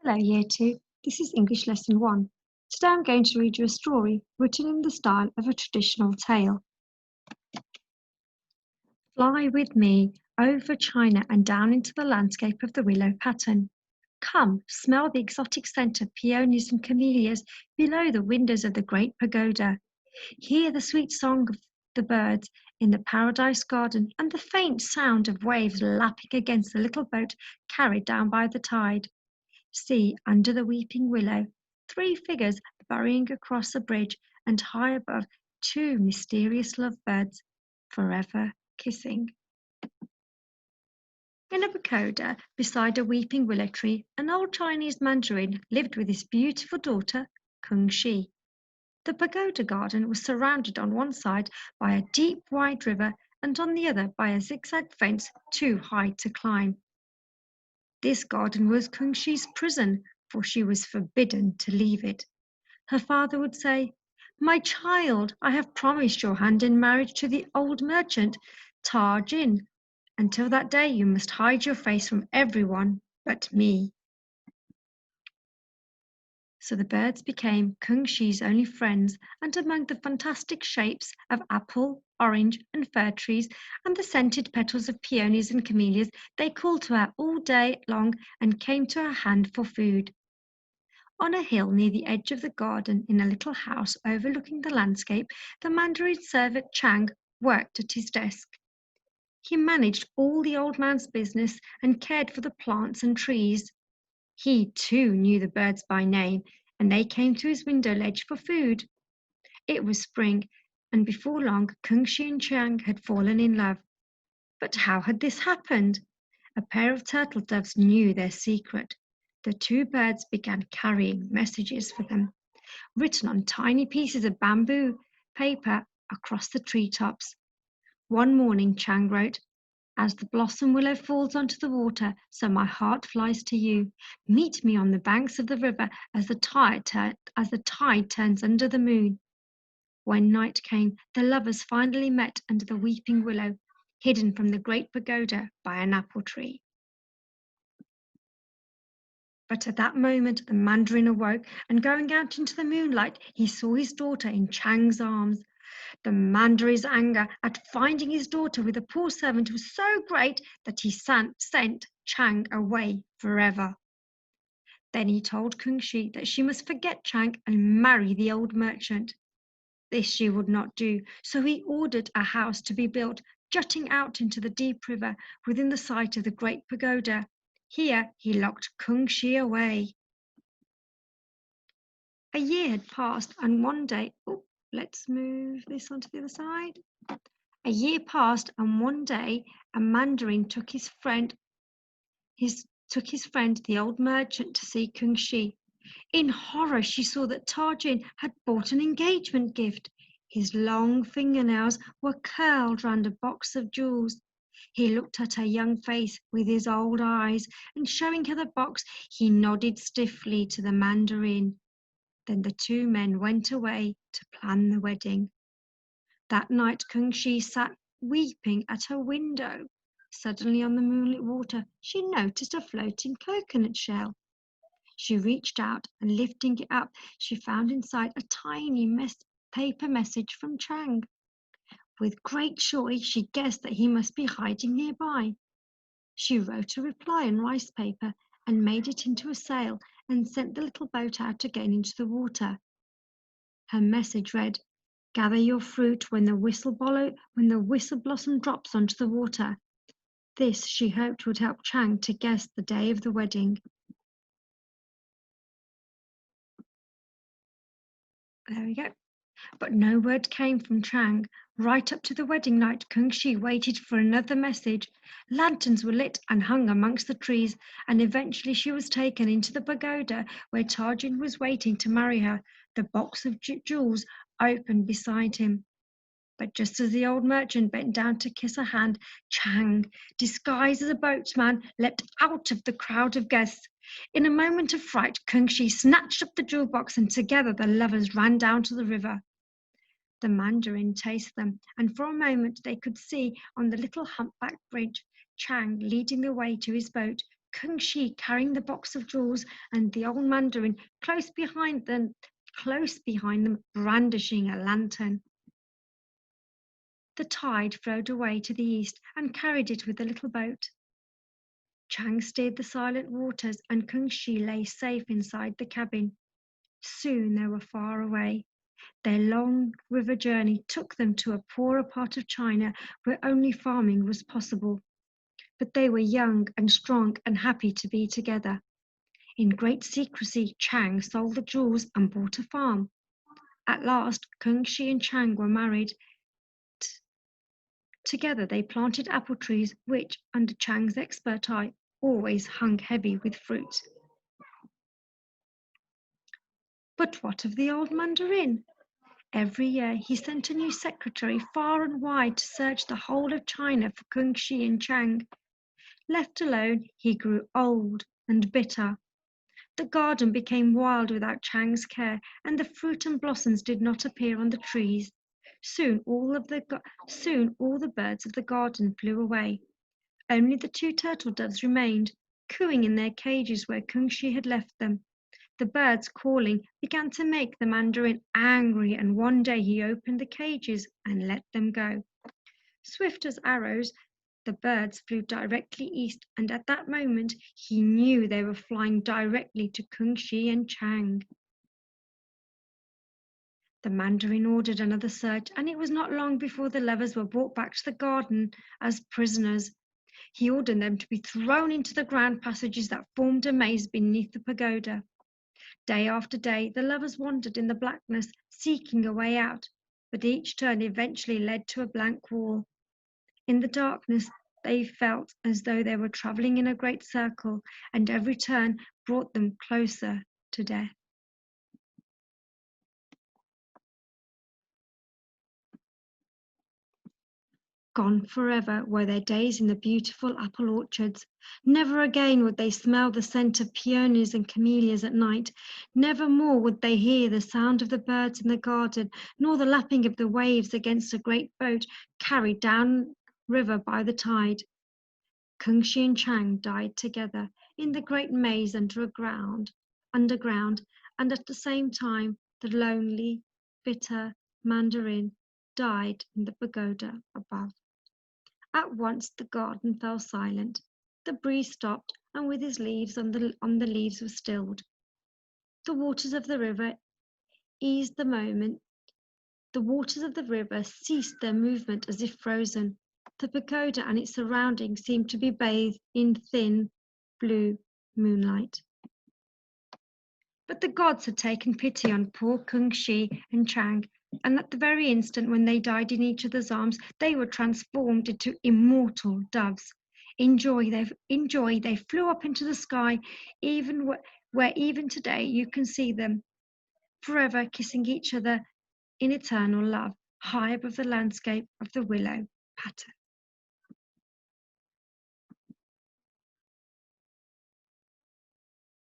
Hello, Year 2. This is English Lesson 1. Today I'm going to read you a story written in the style of a traditional tale. Fly with me over China and down into the landscape of the willow pattern. Come, smell the exotic scent of peonies and camellias below the windows of the great pagoda. Hear the sweet song of the birds in the paradise garden and the faint sound of waves lapping against the little boat carried down by the tide. See, under the weeping willow, three figures burrowing across a bridge, and high above, two mysterious lovebirds, forever kissing. In a pagoda beside a weeping willow tree, an old Chinese mandarin lived with his beautiful daughter, Kung Shi. The pagoda garden was surrounded on one side by a deep, wide river, and on the other by a zigzag fence too high to climb. This garden was Kung Shi's prison, for she was forbidden to leave it. Her father would say, "My child, I have promised your hand in marriage to the old merchant, Ta Jin. Until that day you must hide your face from everyone but me." So the birds became Kung Shi's only friends, and among the fantastic shapes of apple, orange, and fir trees, and the scented petals of peonies and camellias, they called to her all day long and came to her hand for food. On a hill near the edge of the garden, in a little house overlooking the landscape, the mandarin servant Chang worked at his desk. He managed all the old man's business and cared for the plants and trees. He too knew the birds by name, and they came to his window ledge for food. It was spring, and before long Kung Shi and Chang had fallen in love. But how had this happened? A pair of turtle doves knew their secret. The two birds began carrying messages for them, written on tiny pieces of bamboo paper across the treetops. One morning Chang wrote, "As the blossom willow falls onto the water, so my heart flies to you. Meet me on the banks of the river as the tide turns under the moon." When night came, the lovers finally met under the weeping willow, hidden from the great pagoda by an apple tree. But at that moment the mandarin awoke, and going out into the moonlight, he saw his daughter in Chang's arms. The mandarin's anger at finding his daughter with a poor servant was so great that he sent Chang away forever. Then he told Kung Shi that she must forget Chang and marry the old merchant. This she would not do, so he ordered a house to be built jutting out into the deep river within the sight of the great pagoda. Here he locked Kung Shi away. A year had passed, and one day, let's move this onto the other side. A year passed, and one day a mandarin took his friend, the old merchant, to see Kung Shi. In horror, she saw that Tajin had bought an engagement gift. His long fingernails were curled round a box of jewels. He looked at her young face with his old eyes, and showing her the box, he nodded stiffly to the mandarin. Then the two men went away to plan the wedding. That night Kung Shi sat weeping at her window. Suddenly on the moonlit water she noticed a floating coconut shell. She reached out, and lifting it up, she found inside a tiny paper message from Chang. With great joy she guessed that he must be hiding nearby. She wrote a reply on rice paper and made it into a sail and sent the little boat out again into the water. Her message read, "Gather your fruit when the whistle blossom drops onto the water." This she hoped would help Chang to guess the day of the wedding. There we go. But no word came from Chang. Right up to the wedding night, Kung Shi waited for another message. Lanterns were lit and hung amongst the trees, and eventually she was taken into the pagoda where Tarjin was waiting to marry her. The box of jewels opened beside him. But just as the old merchant bent down to kiss her hand, Chang, disguised as a boatman, leapt out of the crowd of guests. In a moment of fright, Kung Shi snatched up the jewel box, and together the lovers ran down to the river. The mandarin chased them, and for a moment they could see on the little humpback bridge Chang leading the way to his boat, Kung Shi carrying the box of jewels and the old mandarin close behind them, brandishing a lantern. The tide flowed away to the east and carried it with the little boat. Chang steered the silent waters and Kung Shi lay safe inside the cabin. Soon they were far away. Their long river journey took them to a poorer part of China where only farming was possible. But they were young and strong and happy to be together. In great secrecy, Chang sold the jewels and bought a farm. At last, Kung Shi and Chang were married. Together they planted apple trees which, under Chang's expert eye, always hung heavy with fruit. But what of the old mandarin? Every year he sent a new secretary far and wide to search the whole of China for Kung Shi and Chang. Left alone, he grew old and bitter. The garden became wild without Chang's care, and the fruit and blossoms did not appear on the trees. Soon all the birds of the garden flew away. Only the two turtle doves remained, cooing in their cages where Kung Shi had left them. The birds calling began to make the mandarin angry, and one day he opened the cages and let them go. Swift as arrows, the birds flew directly east, and at that moment he knew they were flying directly to Kung Shi and Chang. The mandarin ordered another search, and it was not long before the lovers were brought back to the garden as prisoners. He ordered them to be thrown into the ground passages that formed a maze beneath the pagoda. Day after day, the lovers wandered in the blackness, seeking a way out, but each turn eventually led to a blank wall. In the darkness, they felt as though they were traveling in a great circle, and every turn brought them closer to death. Gone forever were their days in the beautiful apple orchards. Never again would they smell the scent of peonies and camellias at night. Never more would they hear the sound of the birds in the garden, nor the lapping of the waves against a great boat carried down river by the tide. Kung Shi and Chang died together in the great maze underground, and at the same time the lonely, bitter mandarin died in the pagoda above. At once the garden fell silent. The breeze stopped, and with his leaves on the leaves was stilled. The waters of the river eased the moment. The waters of the river ceased their movement as if frozen. The pagoda and its surroundings seemed to be bathed in thin blue moonlight. But the gods had taken pity on poor Kung Shi and Chang, and at the very instant when they died in each other's arms, they were transformed into immortal doves. In joy, they flew up into the sky, where even today you can see them, forever kissing each other in eternal love, high above the landscape of the Willow Pattern.